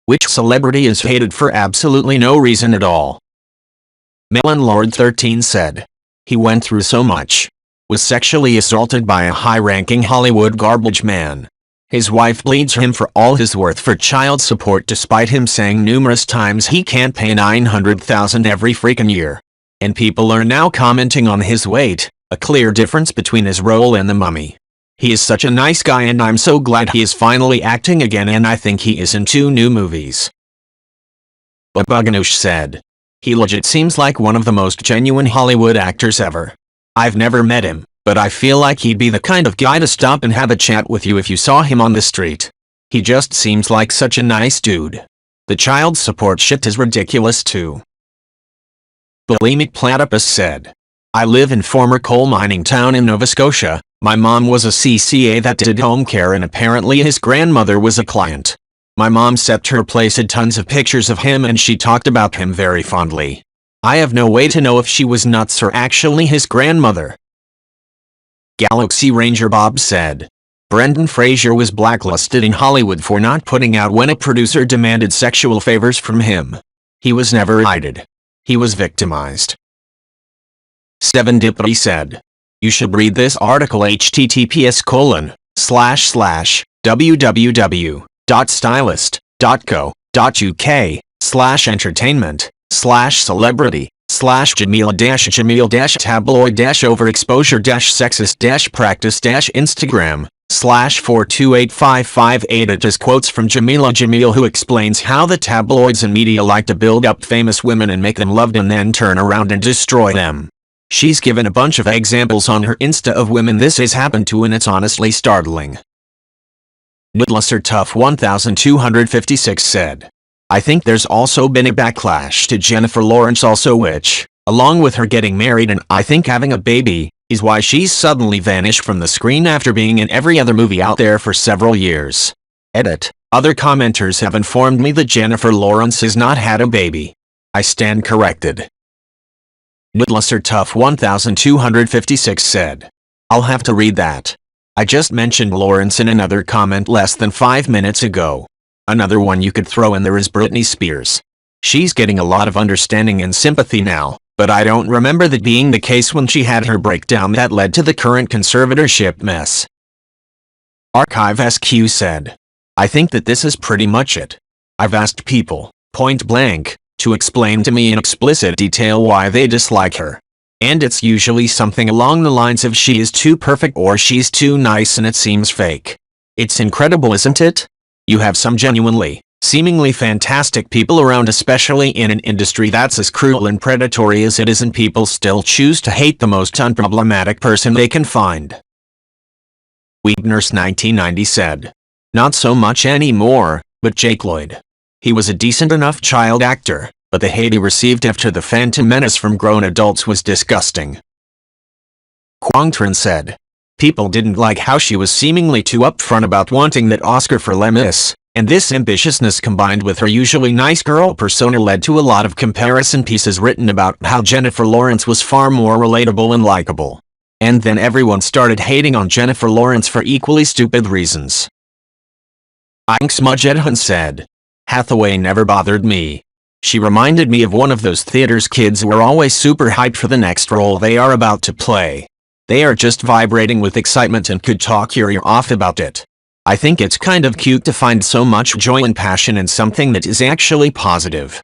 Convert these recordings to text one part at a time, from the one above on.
Which celebrity is hated for absolutely no reason at all? Melon Lord 13 said. He went through so much. Was sexually assaulted by a high-ranking Hollywood garbage man. His wife bleeds him for all his worth for child support despite him saying numerous times he can't pay $900,000 every freaking year. And people are now commenting on his weight, a clear difference between his role and the Mummy. He is such a nice guy and I'm so glad he is finally acting again and I think he is in 2 new movies. Babuganoosh said. He legit seems like one of the most genuine Hollywood actors ever. I've never met him, but I feel like he'd be the kind of guy to stop and have a chat with you if you saw him on the street. He just seems like such a nice dude. The child support shit is ridiculous too. Bulimic Platypus said. I live in former coal mining town in Nova Scotia. My mom was a CCA that did home care and apparently his grandmother was a client. My mom set her place had tons of pictures of him and she talked about him very fondly. I have no way to know if she was nuts or actually his grandmother. Galaxy Ranger Bob said. Brendan Fraser was blacklisted in Hollywood for not putting out when a producer demanded sexual favors from him. He was never indicted. He was victimized. 7Dipity said. You should read this article https://www.stylist.co.uk/entertainment/jamila-jamil-tabloid-overexposure-sexist-practice-instagram/4285588. It is quotes from Jamila Jamil who explains how the tabloids and media like to build up famous women and make them loved and then turn around and destroy them. She's given a bunch of examples on her Insta of women this has happened to and it's honestly startling. Noodlesser 1256 said. I think there's also been a backlash to Jennifer Lawrence also which, along with her getting married and I think having a baby, is why she's suddenly vanished from the screen after being in every other movie out there for several years. Edit. Other commenters have informed me that Jennifer Lawrence has not had a baby. I stand corrected. Noodlesser 1256 said. I'll have to read that. I just mentioned Lawrence in another comment less than 5 minutes ago. Another one you could throw in there is Britney Spears. She's getting a lot of understanding and sympathy now, but I don't remember that being the case when she had her breakdown that led to the current conservatorship mess. Archive SQ said. I think that this is pretty much it. I've asked people, point blank, to explain to me in explicit detail why they dislike her. And it's usually something along the lines of she is too perfect or she's too nice and it seems fake. It's incredible, isn't it? You have some genuinely, seemingly fantastic people around, especially in an industry that's as cruel and predatory as it is, and people still choose to hate the most unproblematic person they can find. Weebnurse 1990 said. Not so much anymore, but Jake Lloyd. He was a decent enough child actor, but the hate he received after The Phantom Menace from grown adults was disgusting. Quangtran said. People didn't like how she was seemingly too upfront about wanting that Oscar for Les Mis, and this ambitiousness combined with her usually nice girl persona led to a lot of comparison pieces written about how Jennifer Lawrence was far more relatable and likable. And then everyone started hating on Jennifer Lawrence for equally stupid reasons. Smudgeedhun said. Hathaway never bothered me. She reminded me of one of those theaters kids who are always super hyped for the next role they are about to play. They are just vibrating with excitement and could talk your ear off about it. I think it's kind of cute to find so much joy and passion in something that is actually positive.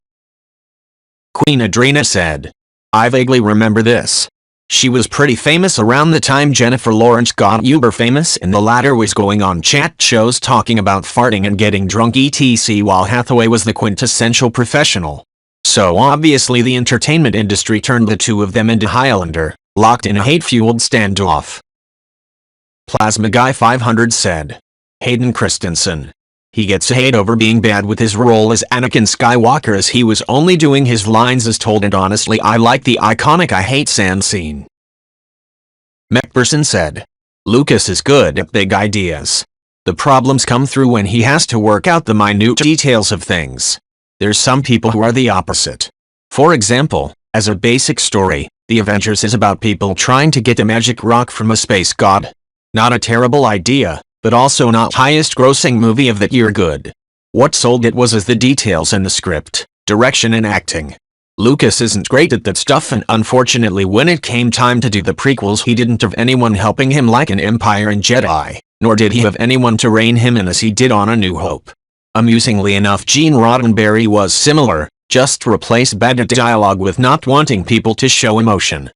Queen Adrena said. I vaguely remember this. She was pretty famous around the time Jennifer Lawrence got uber famous, and the latter was going on chat shows talking about farting and getting drunk etc. while Hathaway was the quintessential professional. So obviously the entertainment industry turned the two of them into Highlander, locked in a hate-fueled standoff. Plasma Guy 500 said. Hayden Christensen. He gets hate over being bad with his role as Anakin Skywalker as he was only doing his lines as told, and honestly I like the iconic I hate sand scene. McPherson said. Lucas is good at big ideas. The problems come through when he has to work out the minute details of things. There's some people who are the opposite. For example, as a basic story, The Avengers is about people trying to get a magic rock from a space god. Not a terrible idea, but also not highest grossing movie of that year good. What sold it was the details in the script, direction and acting. Lucas isn't great at that stuff, and unfortunately when it came time to do the prequels he didn't have anyone helping him like in Empire and Jedi, nor did he have anyone to rein him in as he did on A New Hope. Amusingly enough, Gene Roddenberry was similar, just replace bad dialogue with not wanting people to show emotion.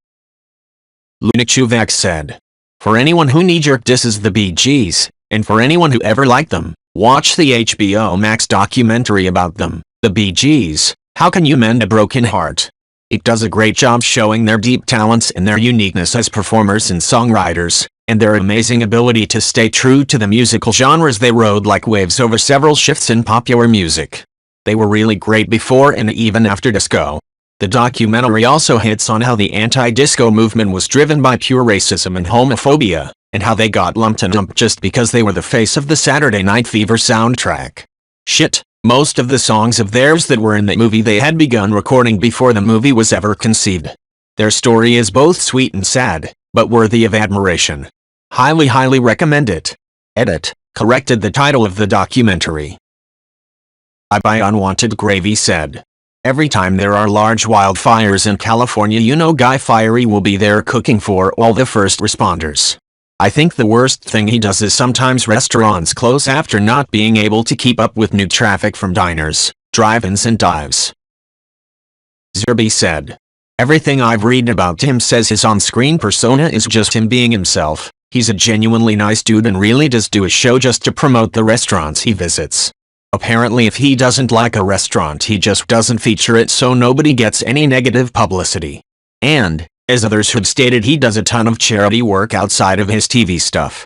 Luna Chuvak said, "For anyone who knee-jerk disses the Bee Gees, and for anyone who ever liked them, watch the HBO Max documentary about them, the Bee Gees, How Can You Mend a Broken Heart?" It does a great job showing their deep talents and their uniqueness as performers and songwriters, and their amazing ability to stay true to the musical genres they rode like waves over several shifts in popular music. They were really great before and even after disco. The documentary also hits on how the anti-disco movement was driven by pure racism and homophobia, and how they got lumped and dumped just because they were the face of the Saturday Night Fever soundtrack. Shit, most of the songs of theirs that were in the movie they had begun recording before the movie was ever conceived. Their story is both sweet and sad, but worthy of admiration. Highly recommend it. Edit, corrected the title of the documentary. I Buy Unwanted Gravy said, "Every time there are large wildfires in California, you know Guy Fieri will be there cooking for all the first responders. I think the worst thing he does is sometimes restaurants close after not being able to keep up with new traffic from diners, drive-ins and dives." Zerby said, "Everything I've read about him says his on-screen persona is just him being himself. He's a genuinely nice dude and really does do a show just to promote the restaurants he visits. Apparently if he doesn't like a restaurant he just doesn't feature it so nobody gets any negative publicity. And, as others have stated, he does a ton of charity work outside of his TV stuff."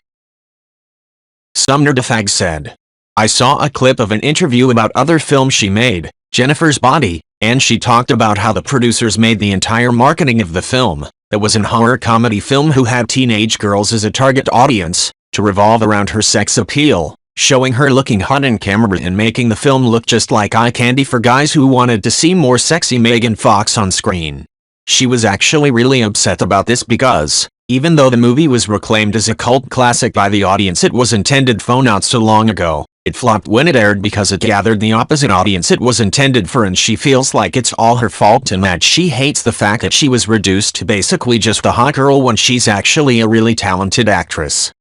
Sumner DeFag said, "I saw a clip of an interview about other films she made, Jennifer's Body, and she talked about how the producers made the entire marketing of the film, that was an horror comedy film who had teenage girls as a target audience, to revolve around her sex appeal, showing her looking hot in camera and making the film look just like eye candy for guys who wanted to see more sexy Megan Fox on screen. She was actually really upset about this because, even though the movie was reclaimed as a cult classic by the audience it was intended for not so long ago, it flopped when it aired because it gathered the opposite audience it was intended for, and she feels like it's all her fault and that she hates the fact that she was reduced to basically just the hot girl when she's actually a really talented actress."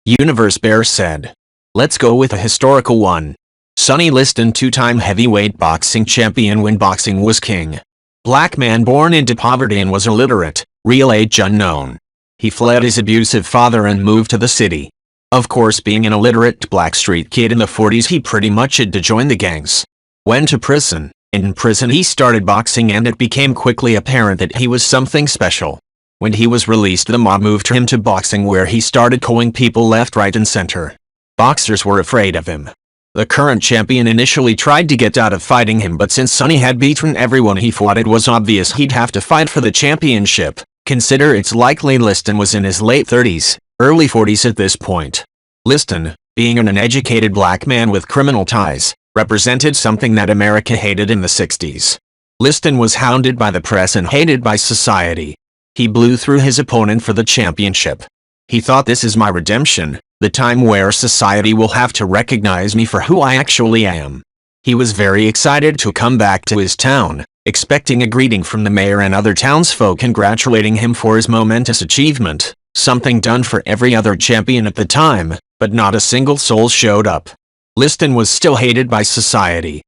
Universe Bear said, "Let's go with a historical one. Sonny Liston, two-time heavyweight boxing champion when boxing was king. Black man born into poverty and was illiterate, real age unknown. He fled his abusive father and moved to the city. Of course, being an illiterate black street kid in the 40s he pretty much had to join the gangs. Went to prison, and in prison he started boxing and it became quickly apparent that he was something special. When he was released the mob moved him to boxing where he started killing people left, right and center. Boxers were afraid of him. The current champion initially tried to get out of fighting him, but since Sonny had beaten everyone he fought it was obvious he'd have to fight for the championship. Consider it's likely Liston was in his late 30s, early 40s at this point. Liston, being an uneducated black man with criminal ties, represented something that America hated in the 60s. Liston was hounded by the press and hated by society. He blew through his opponent for the championship. He thought, "This is my redemption, the time where society will have to recognize me for who I actually am." He was very excited to come back to his town, expecting a greeting from the mayor and other townsfolk congratulating him for his momentous achievement, something done for every other champion at the time, but not a single soul showed up. Liston was still hated by society.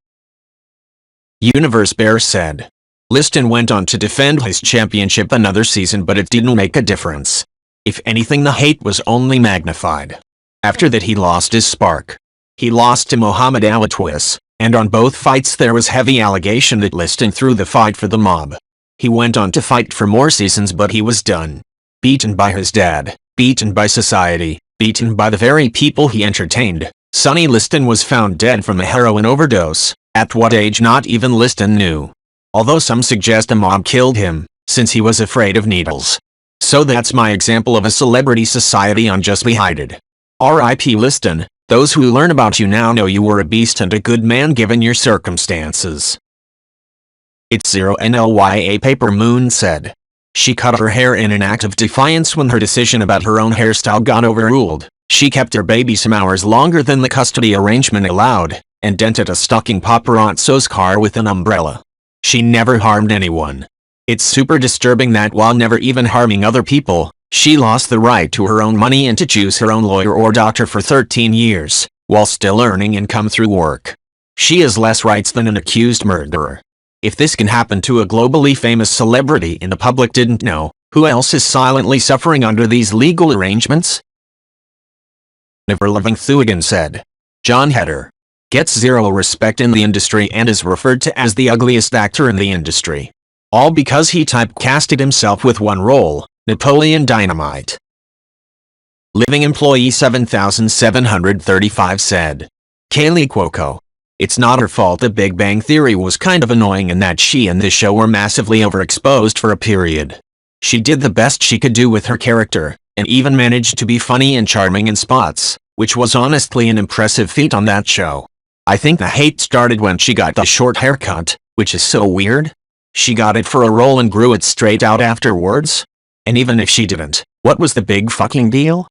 Universe Bear said, "Liston went on to defend his championship another season, but it didn't make a difference. If anything, the hate was only magnified. After that he lost his spark. He lost to Muhammad Ali twice, and on both fights there was heavy allegation that Liston threw the fight for the mob. He went on to fight for more seasons, but he was done. Beaten by his dad, beaten by society, beaten by the very people he entertained, Sonny Liston was found dead from a heroin overdose, at what age not even Liston knew. Although some suggest a mob killed him, since he was afraid of needles. So that's my example of a celebrity society unjustly hated. R.I.P. Liston, those who learn about you now know you were a beast and a good man given your circumstances." It's 0NLYA Paper Moon said. She cut her hair in an act of defiance when her decision about her own hairstyle got overruled. She kept her baby some hours longer than the custody arrangement allowed, and dented a stalking paparazzo's car with an umbrella. She never harmed anyone. It's super disturbing that while never even harming other people, she lost the right to her own money and to choose her own lawyer or doctor for 13 years, while still earning income through work. She has less rights than an accused murderer. If this can happen to a globally famous celebrity and the public didn't know, who else is silently suffering under these legal arrangements? Never Living Thuigan said. John Heder gets zero respect in the industry and is referred to as the ugliest actor in the industry. All because he typecasted himself with one role, Napoleon Dynamite. Living Employee 7735 said. Kaylee Cuoco. It's not her fault that Big Bang Theory was kind of annoying and that she and this show were massively overexposed for a period. She did the best she could do with her character, and even managed to be funny and charming in spots, which was honestly an impressive feat on that show. I think the hate started when she got the short haircut, which is so weird. She got it for a role and grew it straight out afterwards. And even if she didn't, what was the big fucking deal?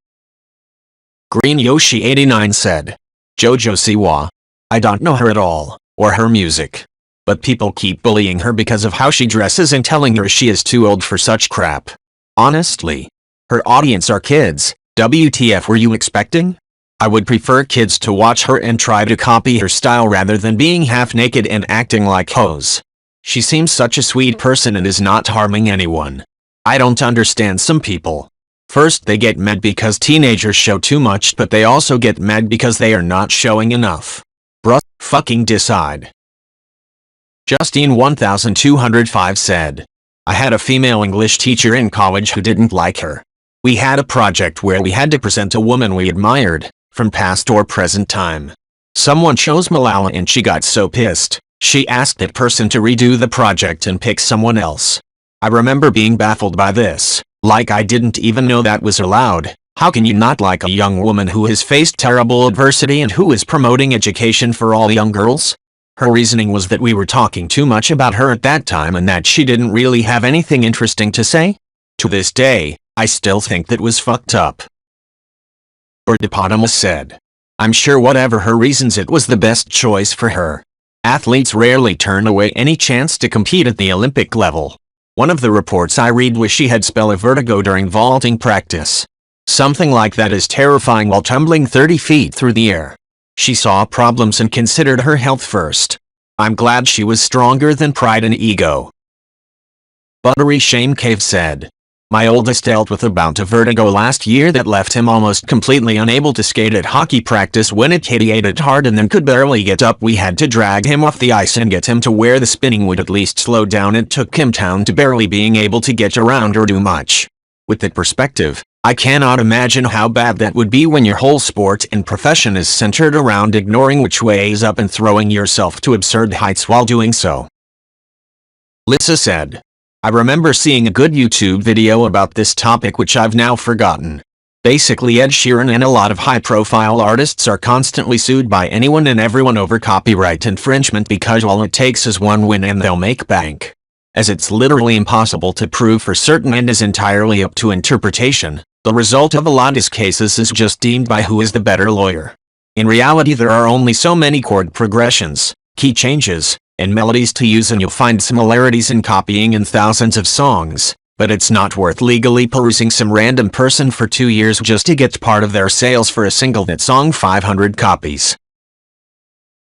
Green Yoshi 89 said. Jojo Siwa. I don't know her at all, or her music. But people keep bullying her because of how she dresses and telling her she is too old for such crap. Honestly. Her audience are kids. WTF were you expecting? I would prefer kids to watch her and try to copy her style rather than being half naked and acting like hoes. She seems such a sweet person and is not harming anyone. I don't understand some people. First they get mad because teenagers show too much, but they also get mad because they are not showing enough. Bruh, fucking decide. Justine 1205 said. I had a female English teacher in college who didn't like her. We had a project where we had to present a woman we admired, from past or present time. Someone chose Malala and she got so pissed, she asked that person to redo the project and pick someone else. I remember being baffled by this, like I didn't even know that was allowed. How can you not like a young woman who has faced terrible adversity and who is promoting education for all young girls? Her reasoning was that we were talking too much about her at that time and that she didn't really have anything interesting to say. To this day, I still think that was fucked up. Birdopotamus said. I'm sure whatever her reasons it was the best choice for her. Athletes rarely turn away any chance to compete at the Olympic level. One of the reports I read was she had spell of vertigo during vaulting practice. Something like that is terrifying while tumbling 30 feet through the air. She saw problems and considered her health first. I'm glad she was stronger than pride and ego. Buttery Shame Cave said. My oldest dealt with a bout of vertigo last year that left him almost completely unable to skate at hockey practice when it hit. He ate it hard and then could barely get up. We had to drag him off the ice and get him to where the spinning would at least slow down. It took him down to barely being able to get around or do much. With that perspective, I cannot imagine how bad that would be when your whole sport and profession is centered around ignoring which way is up and throwing yourself to absurd heights while doing so. Lisa said. I remember seeing a good YouTube video about this topic which I've now forgotten. Basically Ed Sheeran and a lot of high-profile artists are constantly sued by anyone and everyone over copyright infringement because all it takes is one win and they'll make bank. As it's literally impossible to prove for certain and is entirely up to interpretation, the result of a lot of cases is just deemed by who is the better lawyer. In reality there are only so many chord progressions, key changes, and melodies to use and you'll find similarities in copying in thousands of songs, but it's not worth legally perusing some random person for 2 years just to get part of their sales for a single that song 500 copies.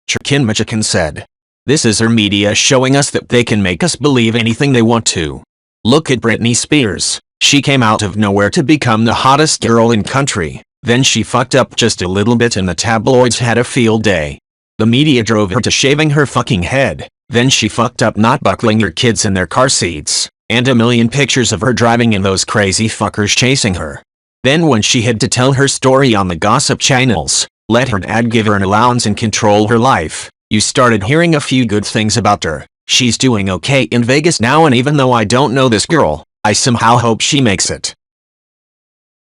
Chicken Machican said. This is our media showing us that they can make us believe anything they want to. Look at Britney Spears. She came out of nowhere to become the hottest girl in country, then she fucked up just a little bit and the tabloids had a field day. The media drove her to shaving her fucking head, then she fucked up not buckling her kids in their car seats, and a million pictures of her driving and those crazy fuckers chasing her. Then when she had to tell her story on the gossip channels, let her dad give her an allowance and control her life, you started hearing a few good things about her. She's doing okay in Vegas now and even though I don't know this girl, I somehow hope she makes it.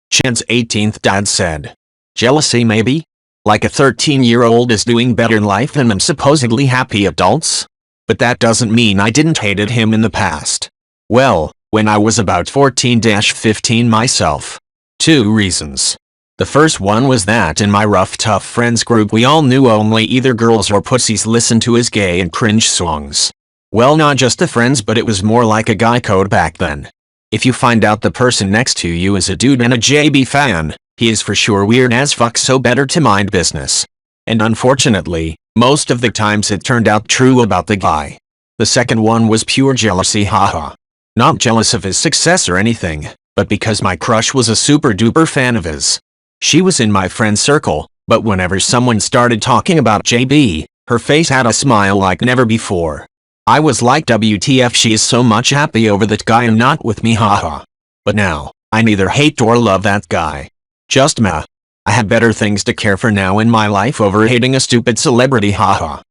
Chan's 18th dad said. Jealousy maybe? Like a 13-year-old is doing better in life than them supposedly happy adults? But that doesn't mean I didn't hated him in the past. Well, when I was about 14-15 myself. 2 reasons. The first one was that in my rough tough friends group we all knew only either girls or pussies listened to his gay and cringe songs. Well, not just the friends, but it was more like a guy code back then. If you find out the person next to you is a dude and a JB fan, he is for sure weird as fuck, so better to mind business. And unfortunately, most of the times it turned out true about the guy. The second one was pure jealousy, haha. Not jealous of his success or anything, but because my crush was a super duper fan of his. She was in my friend circle, but whenever someone started talking about JB, her face had a smile like never before. I was like, WTF, she is so much happy over that guy and not with me, haha. But now, I neither hate or love that guy. Just meh. I have better things to care for now in my life over hating a stupid celebrity, haha.